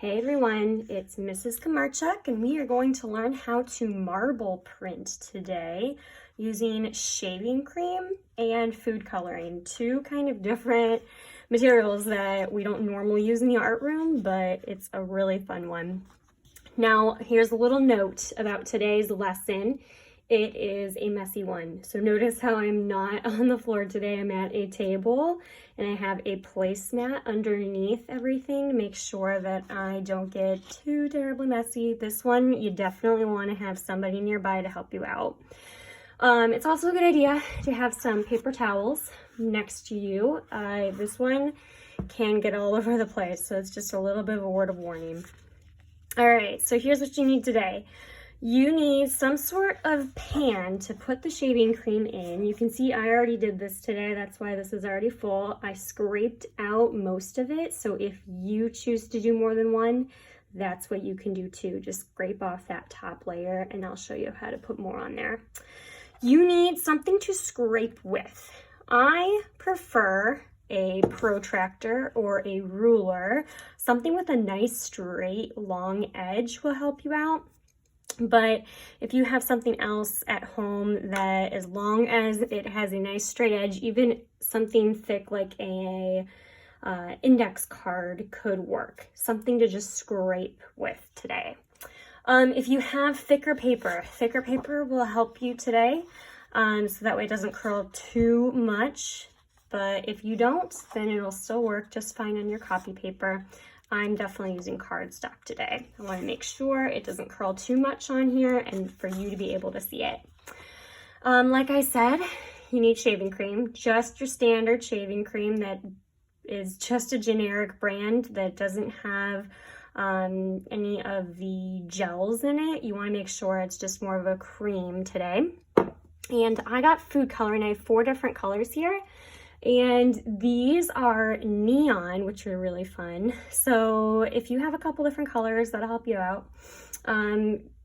Hey everyone, it's Mrs. Kamarchuk and we are going to learn how to marble print today using shaving cream and food coloring, two kind of different materials that we don't normally use in the art room, but it's a really fun one. Now, here's a little note about today's lesson. It is a messy one. So notice how I'm not on the floor today. I'm at a table and I have a placemat underneath everything to make sure that I don't get too terribly messy. This one, you definitely want to have somebody nearby to help you out. It's also a good idea to have some paper towels next to you. This one can get all over the place, so it's just a little bit of a word of warning. All right, so here's what you need today. You need some sort of pan to put the shaving cream in. You can see I already did this today. That's why this is already full. I scraped out most of it. So if you choose to do more than one, that's what you can do too. Just scrape off that top layer and I'll show you how to put more on there. You need something to scrape with. I prefer a protractor or a ruler. Something with a nice straight long edge will help you out. But if you have something else at home that, as long as it has a nice straight edge, even something thick like a index card could work. Something to just scrape with today. If you have thicker paper will help you today. So that way it doesn't curl too much. But if you don't, then it'll still work just fine on your copy paper. I'm definitely using cardstock today. I want to make sure it doesn't curl too much on here and for you to be able to see it. Like I said, you need shaving cream, just your standard shaving cream that is just a generic brand that doesn't have any of the gels in it. You want to make sure it's just more of a cream today. And I got food coloring. I have 4 different colors here. And these are neon, which are really fun. So if you have a couple different colors, that'll help you out.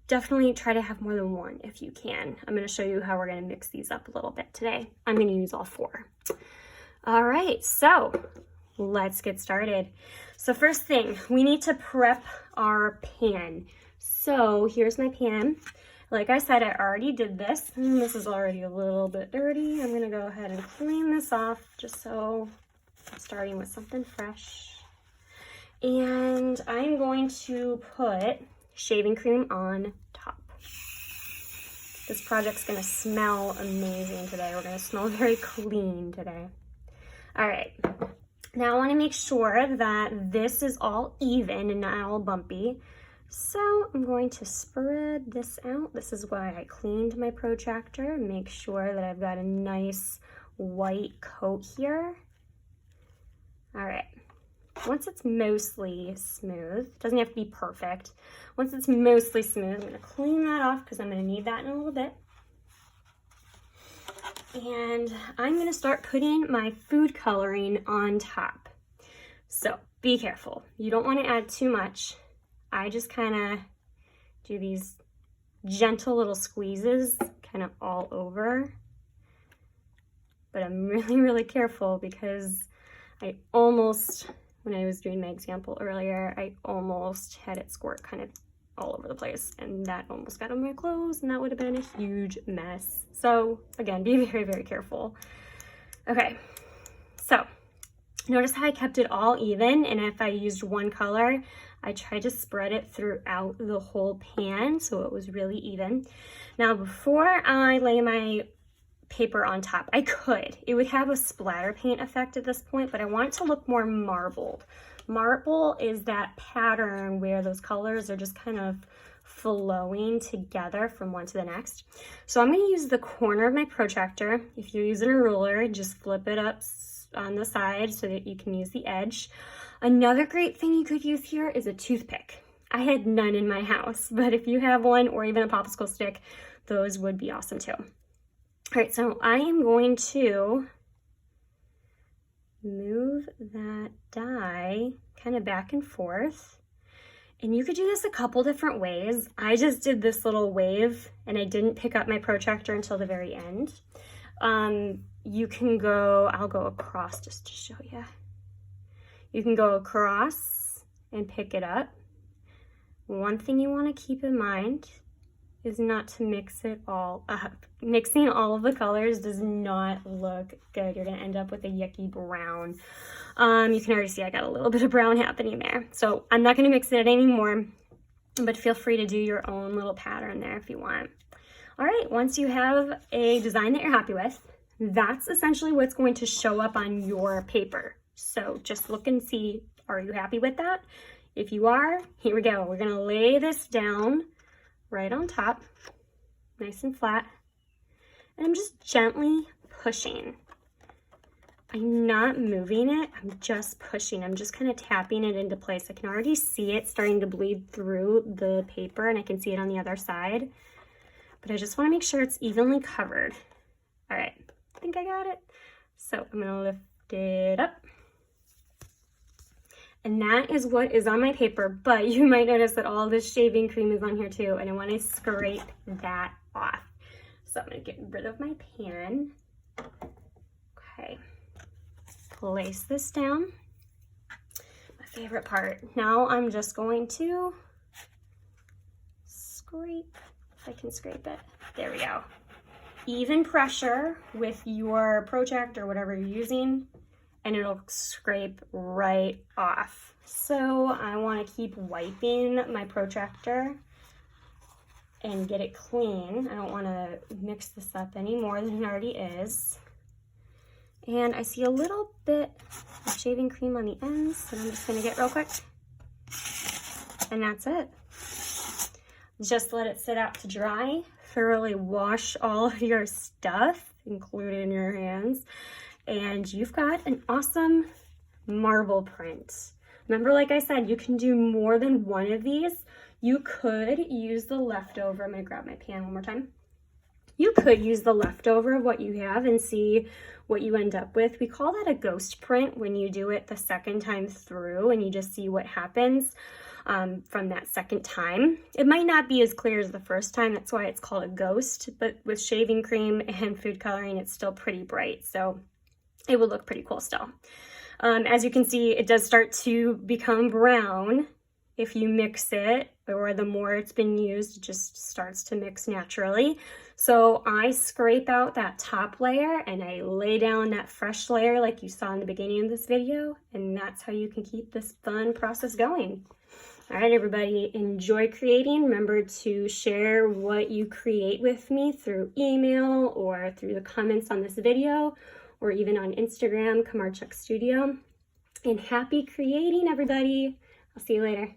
Definitely try to have more than one if you can. I'm going to show you how we're going to mix these up a little bit today. I'm going to use all 4. All right, so let's get started. So first thing, we need to prep our pan. So here's my pan. Like I said, I already did this, and this is already a little bit dirty. I'm gonna go ahead and clean this off just so I'm starting with something fresh. And I'm going to put shaving cream on top. This project's gonna smell amazing today. We're gonna smell very clean today. All right, now I wanna make sure that this is all even and not all bumpy. So I'm going to spread this out. This is why I cleaned my protractor. Make sure that I've got a nice white coat here. All right, once it's mostly smooth, doesn't have to be perfect. Once it's mostly smooth, I'm gonna clean that off because I'm gonna need that in a little bit. And I'm gonna start putting my food coloring on top. So be careful. You don't wanna add too much. I just kind of do these gentle little squeezes kind of all over. But I'm really, really careful because I almost, when I was doing my example earlier, I almost had it squirt kind of all over the place. And that almost got on my clothes and that would have been a huge mess. So again, be very, very careful. Okay, so notice how I kept it all even, and if I used one color, I tried to spread it throughout the whole pan so it was really even. Now, before I lay my paper on top, it would have a splatter paint effect at this point, but I want it to look more marbled. Marble is that pattern where those colors are just kind of flowing together from one to the next. So I'm going to use the corner of my protractor. If you're using a ruler, just flip it up on the side so that you can use the edge. Another great thing you could use here is a toothpick. I had none in my house, but if you have one or even a popsicle stick, those would be awesome too. All right, so I am going to move that die kind of back and forth. And you could do this a couple different ways. I just did this little wave and I didn't pick up my protractor until the very end. You can go, I'll go across just to show you. You can go across and pick it up. One thing you want to keep in mind is not to mix it all up. Mixing all of the colors does not look good. You're gonna end up with a yucky brown. You can already see I got a little bit of brown happening there. So I'm not gonna mix it anymore, but feel free to do your own little pattern there if you want. All right, once you have a design that you're happy with, that's essentially what's going to show up on your paper. So just look and see, are you happy with that? If you are, here we go. We're gonna lay this down right on top, nice and flat. And I'm just gently pushing. I'm not moving it, I'm just pushing. I'm just kind of tapping it into place. I can already see it starting to bleed through the paper, and I can see it on the other side. But I just want to make sure it's evenly covered. All right, I think I got it. So I'm gonna lift it up. And that is what is on my paper, but you might notice that all this shaving cream is on here too, and I want to scrape that off. So I'm gonna get rid of my pan. Okay. Place this down. My favorite part. Now I'm just going to scrape, if I can scrape it. There we go. Even pressure with your protractor or whatever you're using, and it'll scrape right off. So I want to keep wiping my protractor and get it clean. I don't want to mix this up any more than it already is. And I see a little bit of shaving cream on the ends that I'm just gonna get real quick. And that's it. Just let it sit out to dry. Thoroughly wash all of your stuff, including your hands. And you've got an awesome marble print. Remember, like I said, you can do more than one of these. You could use the leftover. I'm gonna grab my pan one more time. You could use the leftover of what you have and see what you end up with. We call that a ghost print when you do it the second time through and you just see what happens from that second time. It might not be as clear as the first time, that's why it's called a ghost, but with shaving cream and food coloring, it's still pretty bright, so it will look pretty cool still. As you can see, it does start to become brown if you mix it, or the more it's been used, it just starts to mix naturally. So I scrape out that top layer and I lay down that fresh layer like you saw in the beginning of this video, and that's how you can keep this fun process going. All right, everybody, enjoy creating. Remember to share what you create with me through email or through the comments on this video, or even on Instagram, Kamarchuk Studio. And happy creating, everybody. I'll see you later.